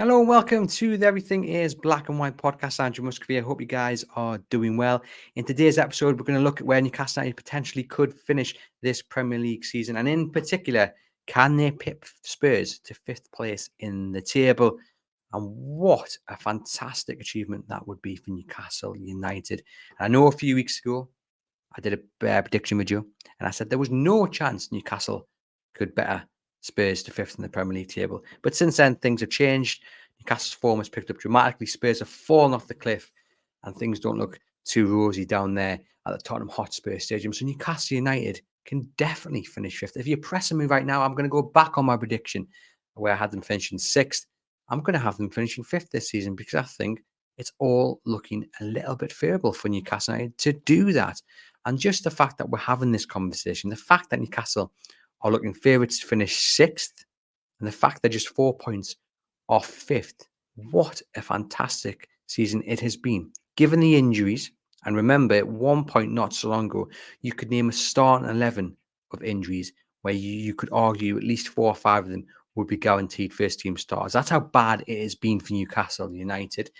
Hello and welcome to the Everything is Black and White podcast. Ange Musgrove. I hope you guys are doing well. In today's episode, we're going to look at where Newcastle United potentially could finish this Premier League season. And in particular, can they pip Spurs to fifth place in the table? And what a fantastic achievement that would be for Newcastle United. And I know a few weeks ago, I did a prediction video and I said there was no chance Newcastle could better Spurs to fifth in the Premier League table. But since then, things have changed. Newcastle's form has picked up dramatically. Spurs have fallen off the cliff and things don't look too rosy down there at the Tottenham Hotspur Stadium. So Newcastle United can definitely finish fifth. If you're pressing me right now, I'm going to go back on my prediction where I had them finishing sixth. I'm going to have them finishing fifth this season because I think it's all looking a little bit favourable for Newcastle United to do that. And just the fact that we're having this conversation, the fact that Newcastle are looking favourites to finish sixth, and the fact they're just 4 points off fifth, what a fantastic season it has been. Given the injuries, and remember, at one point not so long ago, you could name a starting 11 of injuries where you could argue at least 4 or 5 of them would be guaranteed first team starters. That's how bad it has been for Newcastle United.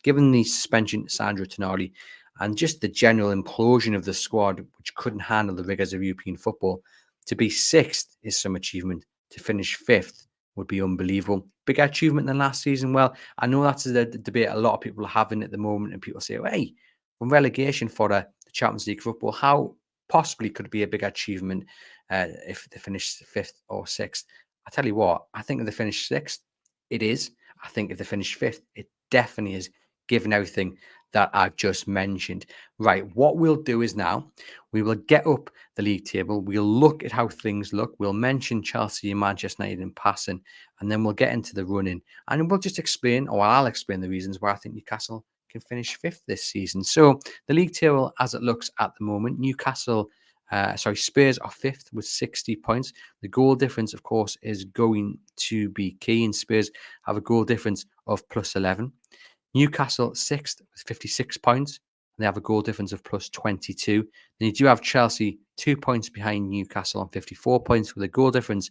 Given the suspension to Sandro Tonali and just the general implosion of the squad, which couldn't handle the rigours of European football, to be sixth is some achievement. To finish fifth would be unbelievable. Bigger achievement than last season. Well, I know that's the debate a lot of people are having at the moment, and people say, well, hey, from relegation for the Champions League football, how possibly could it be a big achievement if they finish fifth or sixth? I tell you what, I think if they finish sixth, it is. I think if they finish fifth, it definitely is, given everything that I've just mentioned. Right, what we'll do is now we will get up the league table. We'll look at how things look. We'll mention Chelsea and Manchester United in passing, and then we'll get into the running. And we'll just explain, or I'll explain the reasons why I think Newcastle can finish fifth this season. So the league table, as it looks at the moment, Spurs are fifth with 60 points. The goal difference, of course, is going to be key, and Spurs have a goal difference of plus 11. Newcastle sixth with 56 points. They have a goal difference of plus 22. Then you do have Chelsea 2 points behind Newcastle on 54 points with a goal difference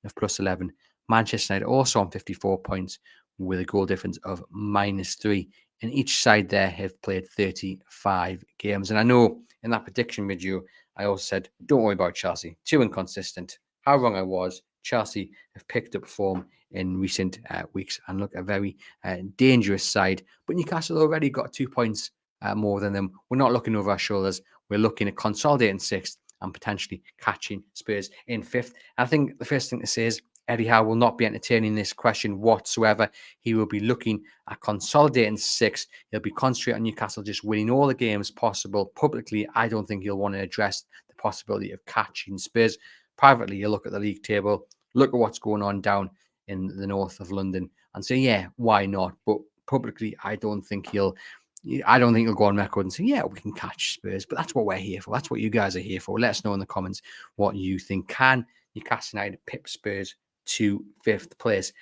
of plus 11. Manchester United also on 54 points with a goal difference of minus 3. And each side there have played 35 games. And I know in that prediction video, I also said, don't worry about Chelsea. Too inconsistent. How wrong I was. Chelsea have picked up form in recent weeks and look a very dangerous side. But Newcastle already got 2 points more than them. We're not looking over our shoulders. We're looking at consolidating sixth and potentially catching Spurs in fifth. I think the first thing to say is Eddie Howe will not be entertaining this question whatsoever. He will be looking at consolidating sixth. He'll be concentrating on Newcastle just winning all the games possible. Publicly, I don't think he'll want to address the possibility of catching Spurs. Privately, he'll look at the league table, look at what's going on down in the north of London and say, yeah, why not? But publicly, I don't think he'll go on record and say, yeah, we can catch Spurs. But that's what we're here for. That's what you guys are here for. Let us know in the comments what you think. Can Newcastle United pip Spurs to fifth place?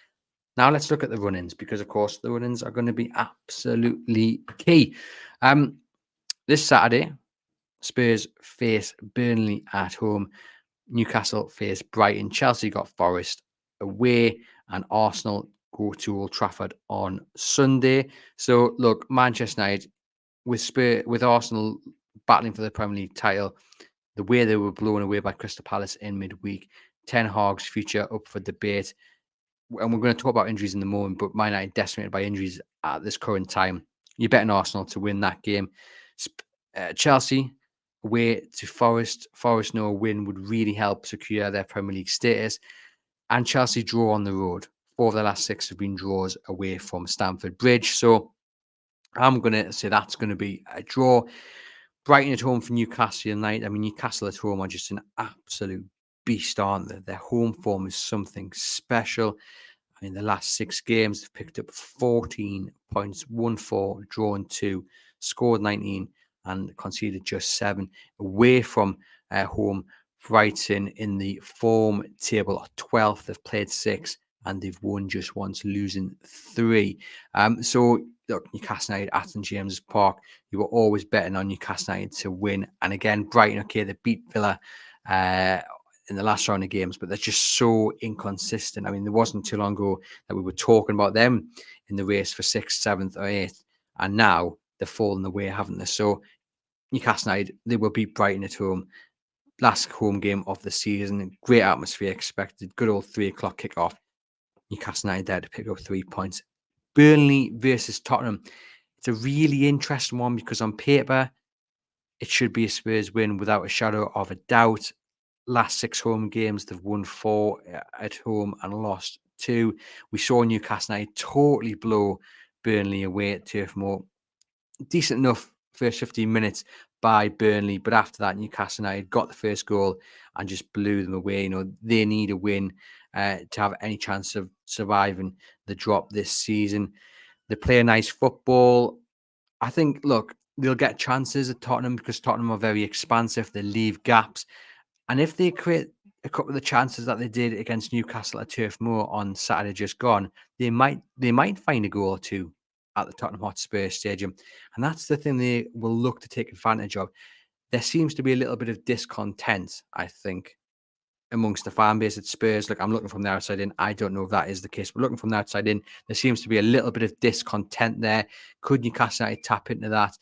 Now let's look at the run-ins, because of course the run-ins are going to be absolutely key. This Saturday, Spurs face Burnley at home. Newcastle face Brighton. Chelsea got Forest away, and Arsenal go to Old Trafford on Sunday. So look, Manchester United with Arsenal battling for the Premier League title, the way they were blown away by Crystal Palace in midweek, Ten Hag's future up for debate. And we're going to talk about injuries in the moment, but Man United decimated by injuries at this current time. You're betting Arsenal to win that game. Chelsea away to Forest. Forest know a win would really help secure their Premier League status. And Chelsea draw on the road. 4 of the last 6 have been draws away from Stamford Bridge. So I'm going to say that's going to be a draw. Brighton at home for Newcastle United. I mean, Newcastle at home are just an absolute beast, aren't they? Their home form is something special. I mean, the last 6 games, they've picked up 14 points, won 4, drawn 2, scored 19, and conceded just 7. Away from home, Brighton in the form table are 12th. They've played 6 and they've won just once, losing 3. So, look, Newcastle United at St James's Park, you were always betting on Newcastle United to win. And again, Brighton, okay, they beat Villa in the last round of games, but they're just so inconsistent. I mean, there wasn't too long ago that we were talking about them in the race for 6th, 7th, or 8th, and now they're falling away, haven't they? So Newcastle United, they will beat Brighton at home. Last home game of the season. Great atmosphere expected. Good old 3 o'clock kickoff. Newcastle United there to pick up 3 points. Burnley versus Tottenham. It's a really interesting one because on paper, it should be a Spurs win without a shadow of a doubt. Last 6 home games, they've won 4 at home and lost 2. We saw Newcastle United totally blow Burnley away at Turf Moor. Decent enough first 15 minutes by Burnley, but after that, Newcastle United got the first goal and just blew them away. They need a win to have any chance of surviving the drop this season. They play a nice football. I think, look, they'll get chances at Tottenham because Tottenham are very expansive. They leave gaps. And if they create a couple of the chances that they did against Newcastle at Turf Moor on Saturday just gone, they might find a goal or two at the Tottenham Hotspur Stadium. And that's the thing they will look to take advantage of. There seems to be a little bit of discontent, I think, amongst the fan base at Spurs. Look, I'm looking from the outside in. I don't know if that is the case, but looking from the outside in, there seems to be a little bit of discontent there. Could Newcastle United tap into that?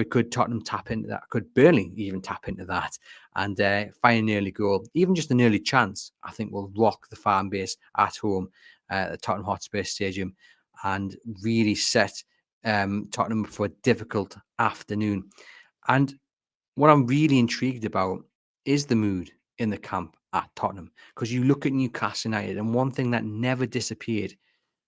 Could Tottenham tap into that? Could Burnley even tap into that and find an early goal? Even just an early chance, I think, will rock the fan base at home at the Tottenham Hotspur Stadium and really set Tottenham for a difficult afternoon. And what I'm really intrigued about is the mood in the camp at Tottenham, because you look at Newcastle United, and one thing that never disappeared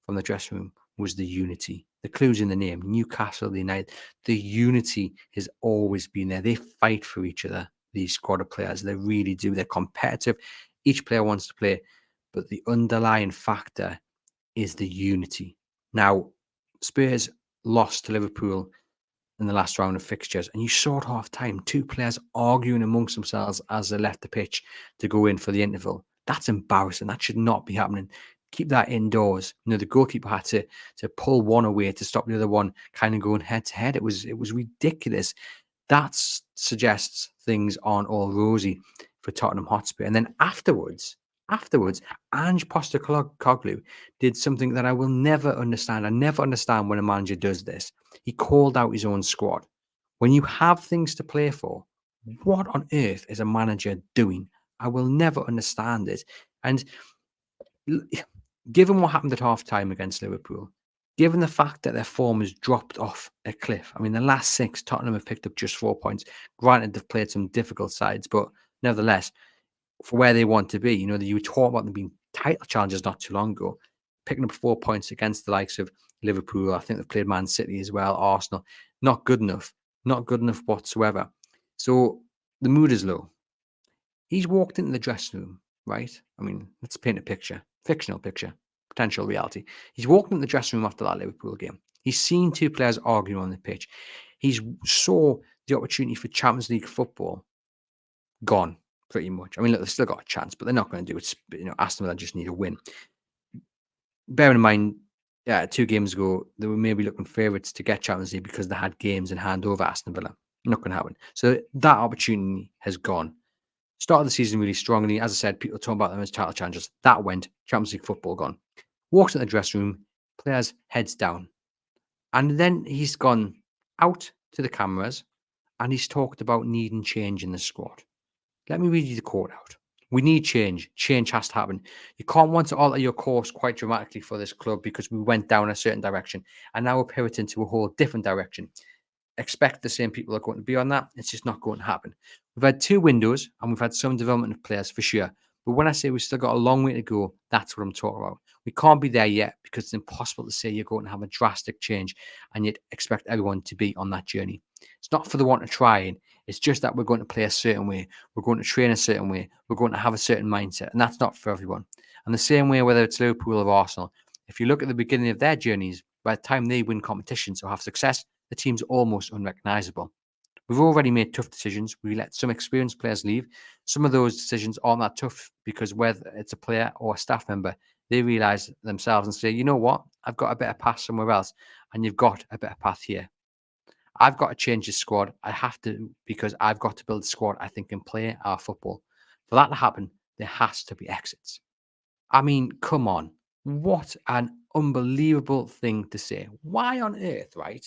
from the dressing room was the unity. The clue's in the name, Newcastle United. The unity has always been there. They fight for each other, these squad of players. They really do. They're competitive. Each player wants to play, but the underlying factor is the unity. Now, Spurs lost to Liverpool in the last round of fixtures, and you saw at half time 2 players arguing amongst themselves as they left the pitch to go in for the interval. That's embarrassing. That should not be happening. Keep that indoors. The goalkeeper had to pull one away to stop the other one kind of going head to head. It was ridiculous. That suggests things aren't all rosy for Tottenham Hotspur. And then afterwards, Ange Postecoglou did something that I will never understand. I never understand when a manager does this. He called out his own squad. When you have things to play for, what on earth is a manager doing? I will never understand it. And given what happened at half-time against Liverpool, given the fact that their form has dropped off a cliff, I mean, the last 6, Tottenham have picked up just 4 points. Granted, they've played some difficult sides, but nevertheless, for where they want to be, you were talking about them being title challengers not too long ago, picking up 4 points against the likes of Liverpool. I think they've played Man City as well, Arsenal. Not good enough whatsoever. So the mood is low. He's walked into the dressing room, right? I mean, let's paint a picture, fictional picture, potential reality. He's walked into the dressing room after that Liverpool game. He's seen 2 players arguing on the pitch. He's saw the opportunity for Champions League football gone, pretty much. I mean, look, they've still got a chance, but they're not going to do it. Aston Villa just need a win. Bearing in mind, 2 games ago, they were maybe looking favourites to get Champions League because they had games in hand over Aston Villa. Not going to happen. So that opportunity has gone. Started the season really strongly. As I said, people talking about them as title challengers. That went. Champions League football gone. Walks in the dressing room, players heads down. And then he's gone out to the cameras and he's talked about needing change in the squad. Let me read you the quote out. We need change. Change has to happen. You can't want to alter your course quite dramatically for this club because we went down a certain direction and now we're pivoting to a whole different direction. Expect the same people are going to be on that. It's just not going to happen. We've had 2 windows and we've had some development of players for sure. But when I say we've still got a long way to go, that's what I'm talking about. We can't be there yet because it's impossible to say you're going to have a drastic change and yet expect everyone to be on that journey. It's not for the want of trying. It's just that we're going to play a certain way. We're going to train a certain way. We're going to have a certain mindset. And that's not for everyone. And the same way, whether it's Liverpool or Arsenal, if you look at the beginning of their journeys, by the time they win competitions or have success, the team's almost unrecognisable. We've already made tough decisions. We let some experienced players leave. Some of those decisions aren't that tough because whether it's a player or a staff member, they realise themselves and say, you know what, I've got a better path somewhere else and you've got a better path here. I've got to change this squad. I have to because I've got to build a squad I think can play our football. For that to happen, there has to be exits. I mean, come on. What an unbelievable thing to say. Why on earth, right,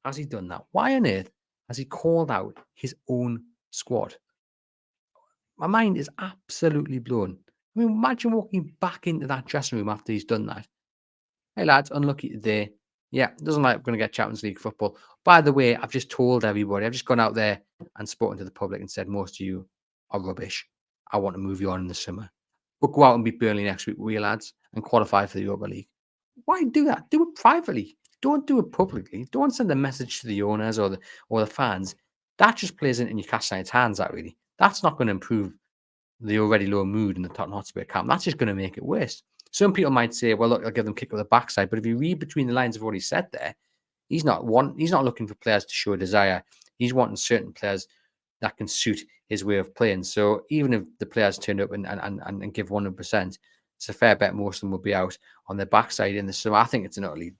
has he done that? Why on earth has he called out his own squad? My mind is absolutely blown. I mean, imagine walking back into that dressing room after he's done that. Hey lads, unlucky today. Yeah, doesn't like we're going to get Champions League football. By the way, I've just told everybody, I've just gone out there and spoken to the public and said most of you are rubbish. I want to move you on in the summer. But go out and beat Burnley next week, will you lads, and qualify for the Europa League. Why do that? Do it privately. Don't do it publicly. Don't send a message to the owners or the fans. That just plays into Newcastle United's hands, that really. That's not going to improve the already low mood in the Tottenham Hotspur camp. That's just going to make it worse. Some people might say, well, look, I'll give them a kick on the backside. But if you read between the lines of what he said there, he's not looking for players to show a desire. He's wanting certain players that can suit his way of playing. So even if the players turn up and give 100%, it's a fair bet most of them will be out on their backside in the summer. I think it's an utterly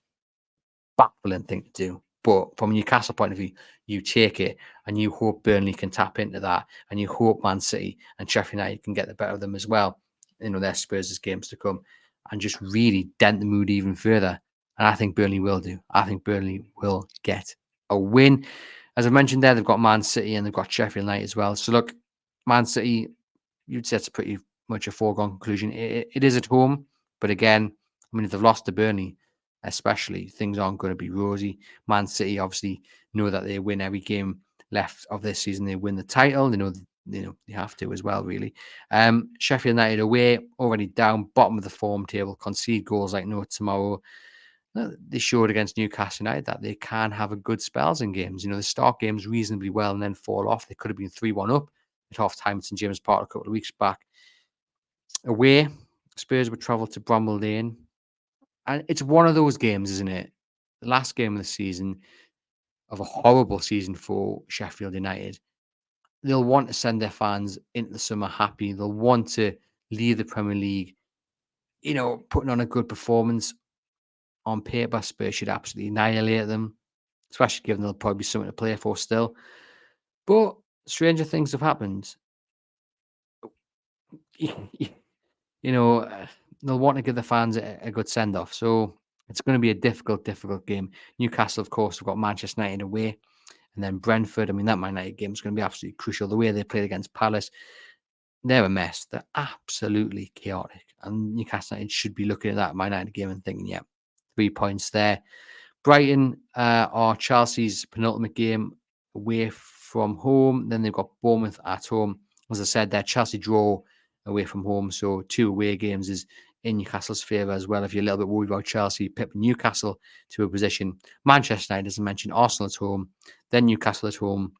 baffling thing to do. But from a Newcastle point of view, you take it and you hope Burnley can tap into that, and you hope Man City and Sheffield United can get the better of them as well. You know, their Spurs' games to come, and just really dent the mood even further. And I think Burnley will do. I think Burnley will get a win. As I mentioned there, they've got Man City and they've got Sheffield United as well. So look, Man City, you'd say it's pretty much a foregone conclusion. It is at home, but again, I mean, if they've lost to Burnley, especially, things aren't going to be rosy. Man City obviously know that they win every game left of this season. They win the title. They know they have to as well, really. Sheffield United away, already down, bottom of the form table, concede goals like no tomorrow. They showed against Newcastle United that they can have a good spells in games. You know, they start games reasonably well and then fall off. They could have been 3-1 up at half time at St James Park a couple of weeks back. Away, Spurs would travel to Bramall Lane. And it's one of those games, isn't it? The last game of the season, of a horrible season for Sheffield United. They'll want to send their fans into the summer happy. They'll want to leave the Premier League, you know, putting on a good performance. On paper, Spurs should absolutely annihilate them, especially given there'll probably be something to play for still. But stranger things have happened. You know, they'll want to give the fans a good send off. So it's going to be a difficult game. Newcastle, of course, have got Manchester United away, and then Brentford. I mean, that Man United game is going to be absolutely crucial. The way they played against Palace, they're a mess. They're absolutely chaotic. And Newcastle United should be looking at that Man United game and thinking, yeah, 3 points there. Brighton are Chelsea's penultimate game away from home. Then they've got Bournemouth at home. As I said, their Chelsea draw away from home. So 2 away games is in Newcastle's favour as well. If you're a little bit worried about Chelsea, pip Newcastle to a position. Manchester United, as I mentioned, Arsenal at home, then Newcastle at home.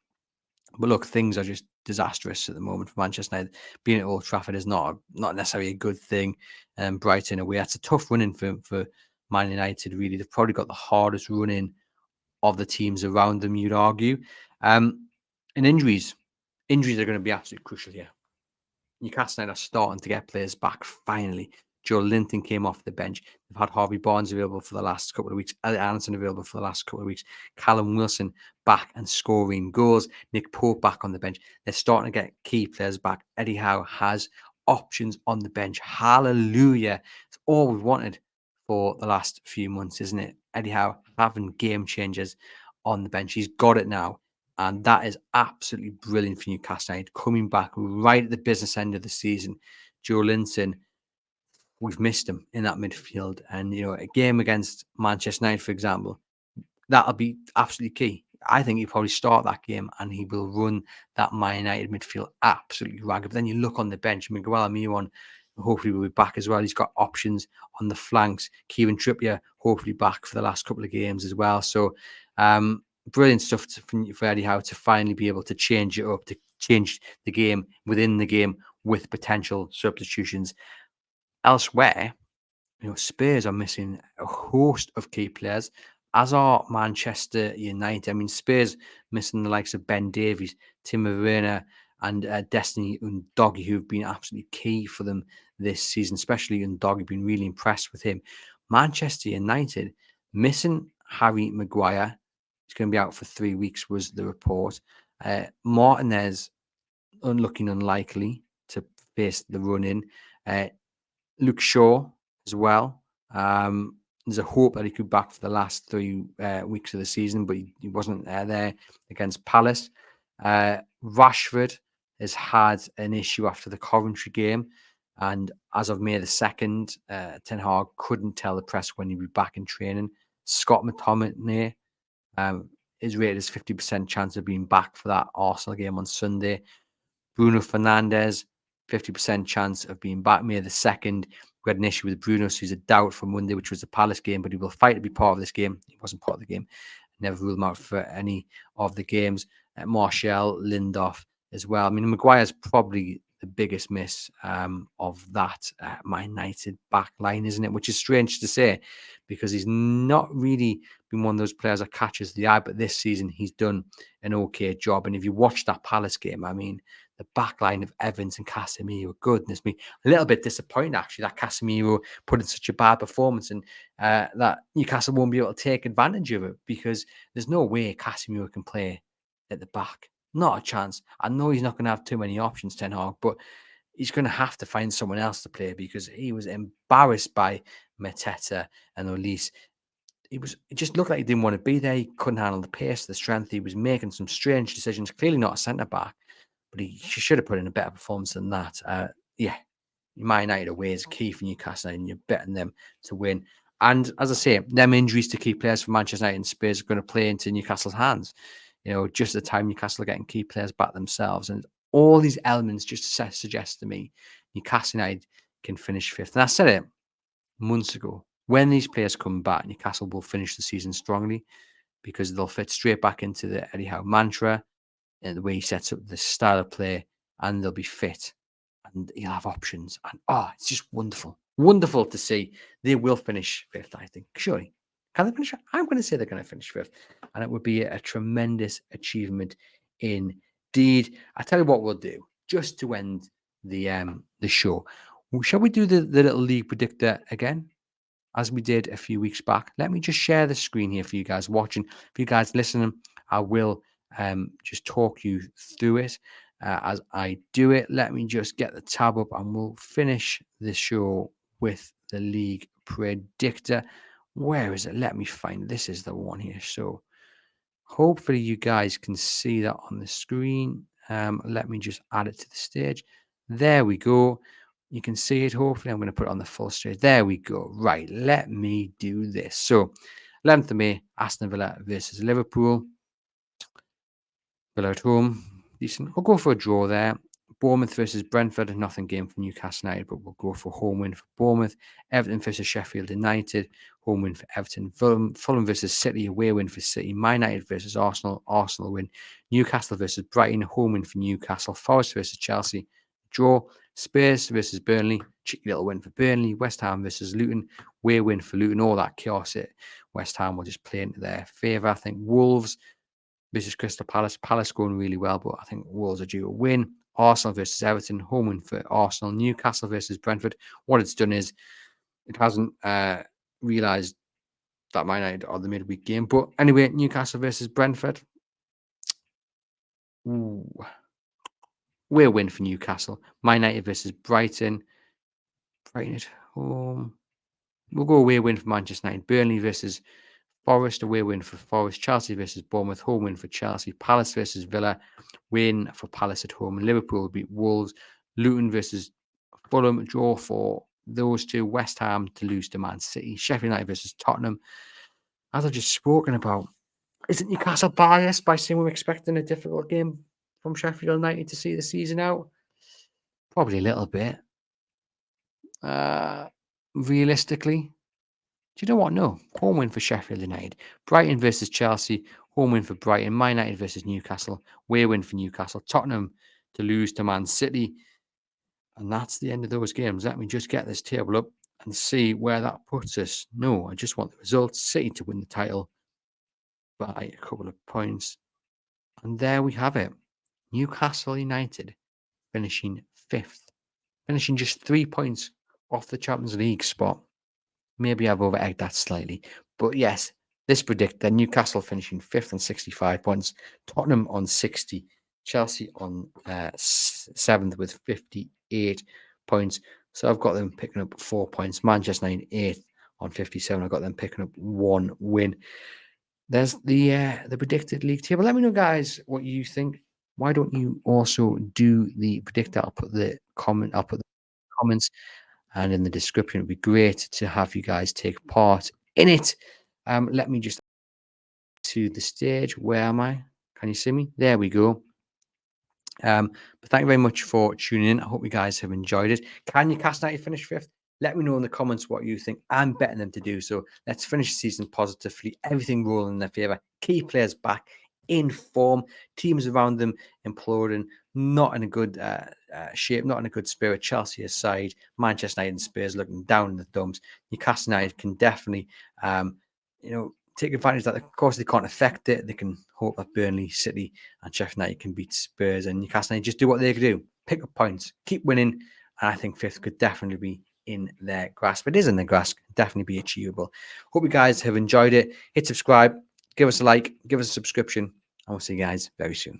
But look, things are just disastrous at the moment for Manchester United. Being at Old Trafford is not necessarily a good thing. Brighton away, that's a tough run-in for Man United, really. They've probably got the hardest run-in of the teams around them, you'd argue. And injuries are going to be absolutely crucial here. Newcastle United are starting to get players back finally. Joe Linton came off the bench. They've had Harvey Barnes available for the last couple of weeks. Elliot Anderson available for the last couple of weeks. Callum Wilson back and scoring goals. Nick Pope back on the bench. They're starting to get key players back. Eddie Howe has options on the bench. Hallelujah. It's all we've wanted for the last few months, isn't it? Eddie Howe having game changers on the bench. He's got it now. And that is absolutely brilliant for Newcastle United, coming back right at the business end of the season. Joe Linton, we've missed him in that midfield. And, you know, a game against Manchester United, for example, that'll be absolutely key. I think he'll probably start that game and he will run that Man United midfield absolutely ragged. But then you look on the bench, Miguel Amiron hopefully will be back as well. He's got options on the flanks. Kieran Trippier hopefully back for the last couple of games as well. So, brilliant stuff for Eddie Howe to finally be able to change it up, to change the game within the game with potential substitutions. Elsewhere, you know, Spurs are missing a host of key players, as are Manchester United. I mean, Spurs missing the likes of Ben Davies, Timo Werner, and Destiny Udogie, who've been absolutely key for them this season, especially Udogie, been really impressed with him. Manchester United missing Harry Maguire. He's going to be out for 3 weeks, was the report. Martinez, looking unlikely to faced the run-in. Luke Shaw as well. There's a hope that he could be back for the last 3 weeks of the season, but he wasn't there against Palace. Rashford has had an issue after the Coventry game, and as of May the 2nd, Ten Hag couldn't tell the press when he'd be back in training. Scott McTominay is rated as 50% chance of being back for that Arsenal game on Sunday. Bruno Fernandes, 50% chance of being back May the 2nd. We had an issue with Bruno, so he's a doubt for Monday, which was the Palace game, but he will fight to be part of this game. He wasn't part of the game. Never ruled him out for any of the games. Martial, Lindelof as well. I mean, Maguire's probably the biggest miss of that Man United back line, isn't it? Which is strange to say because he's not really been one of those players that catches the eye, but this season he's done an okay job. And if you watch that Palace game, I mean, the back line of Evans and Casemiro, goodness me, a little bit disappointed actually that Casemiro put in such a bad performance and that Newcastle won't be able to take advantage of it because there's no way Casemiro can play at the back. Not a chance. I know he's not going to have too many options, Ten Hag, but he's going to have to find someone else to play because he was embarrassed by Mateta and Olise. It just looked like he didn't want to be there. He couldn't handle the pace, the strength. He was making some strange decisions. Clearly not a centre back, but he should have put in a better performance than that. Yeah, Man United away is key for Newcastle, and you're betting them to win. And as I say, them injuries to key players for Manchester United and Spurs are going to play into Newcastle's hands. You know, just at the time Newcastle are getting key players back themselves, and all these elements just suggest to me Newcastle United can finish 5th. And I said it months ago. When these players come back, Newcastle will finish the season strongly because they'll fit straight back into the Eddie Howe mantra and the way he sets up the style of play, and they'll be fit and he'll have options. And it's just wonderful. Wonderful to see. They will finish 5th, I think. Surely. Can they finish? I'm going to say they're going to finish 5th. And it would be a tremendous achievement indeed. I tell you what we'll do, just to end the show. Shall we do the little league predictor again? As we did a few weeks back. Let me just share the screen here for you guys watching. For you guys listening, I will just talk you through it as I do it. Let me just get the tab up and we'll finish the show with the league predictor. Where is it? Let me find. This is the one here. So hopefully you guys can see that on the screen. Let me just add it to the stage. There we go. You can see it. Hopefully, I'm going to put it on the full stage. There we go. Right. Let me do this. So, 11th of May, Aston Villa versus Liverpool. Villa at home. Decent. We'll go for a draw there. Bournemouth versus Brentford. Nothing game for Newcastle United, but we'll go for home win for Bournemouth. Everton versus Sheffield United. Home win for Everton. Fulham versus City. Away win for City. Man United versus Arsenal. Arsenal win. Newcastle versus Brighton. Home win for Newcastle. Forest versus Chelsea. Draw. Spurs versus Burnley. Cheeky little win for Burnley. West Ham versus Luton. Away win for Luton. All that chaos at West Ham will just play into their favour. I think Wolves versus Crystal Palace. Palace going really well, but I think Wolves are due a win. Arsenal versus Everton. Home win for Arsenal. Newcastle versus Brentford. What it's done is it hasn't realised that Man United are the midweek game. But anyway, Newcastle versus Brentford. Ooh. We're win for Newcastle. Man United versus Brighton. Brighton at home. We'll go away win for Manchester United. Burnley versus Forest, away win for Forest. Chelsea versus Bournemouth, home win for Chelsea. Palace versus Villa, win for Palace at home. Liverpool will beat Wolves. Luton versus Fulham, draw for those two. West Ham to lose to Man City. Sheffield United versus Tottenham. As I've just spoken about, isn't Newcastle biased by saying we're expecting a difficult game from Sheffield United to see the season out? Probably a little bit. Realistically, do you know what? No. Home win for Sheffield United. Brighton versus Chelsea. Home win for Brighton. Man United versus Newcastle. Away win for Newcastle. Tottenham to lose to Man City. And that's the end of those games. Let me just get this table up and see where that puts us. No, I just want the results. City to win the title by a couple of points. And there we have it. Newcastle United finishing 5th. Finishing just 3 points off the Champions League spot. Maybe I've over-egged that slightly. But yes, this predictor, Newcastle finishing 5th on 65 points. Tottenham on 60. Chelsea on 7th with 58 points. So I've got them picking up 4 points. Manchester United 8th on 57. I've got them picking up 1 win. There's the predicted league table. Let me know, guys, what you think. Why don't you also do the predictor? I'll put the comments and in the description. It'd be great to have you guys take part in it. Let me just to the stage. Where am I? Can you see me? There we go. But thank you very much for tuning in. I hope you guys have enjoyed it. Can Newcastle United finish 5th? Let me know in the comments what you think. I'm betting them to do so. Let's finish the season positively. Everything rolling in their favour. Key players back in form. Teams around them imploding. Not in a good shape. Not in a good spirit. Chelsea aside. Manchester United and Spurs looking down in the dumps. Newcastle United can definitely, take advantage of that. Of course, they can't affect it. They can hope that Burnley, City, and Sheffield United can beat Spurs, and Newcastle United just do what they can do: pick up points, keep winning. And I think 5th could definitely be in their grasp. It is in their grasp, definitely be achievable. Hope you guys have enjoyed it. Hit subscribe, give us a like, give us a subscription, and we'll see you guys very soon.